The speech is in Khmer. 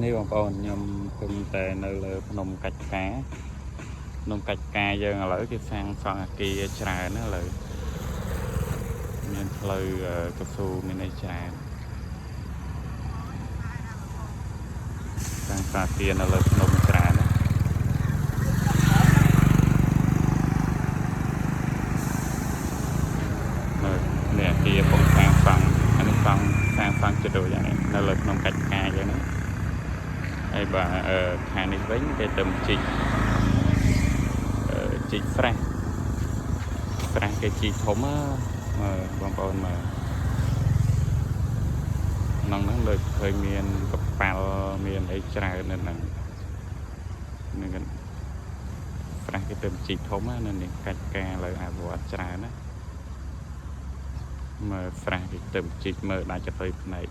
នេះបងប្អូនខ្ញុំឃើញតែនៅលើភ្នំកាច់ការភ្នំកាច់ការយើងឥឡូវគេសាងសង់អគារច្រើនណាឥឡូវមានផ្លូវកស៊ូមានអីច្រើនសាងសង់អគារនៅលើភ្នំច្រើនណានេះអគារកំសាងសង់អានេះសាងសង់ជិតដូចយ៉ាងនេះនៅលើភ្នំកាច់ការយើងណាហើយបាទខាងនេះវិញគេទៅជីកស្រះគេជីកធំបងប្អូនមើលក្នុងហ្នឹងលើឃើញមានកប៉ាល់មានអីច្រើននៅហ្នឹងនឹងស្រះគេទៅជីកធំណានេះកាច់ការលើអភិវឌ្ឍច្រើនណាមើលស្រះគេទៅជីកមើលដាច់ទៅភ្នែក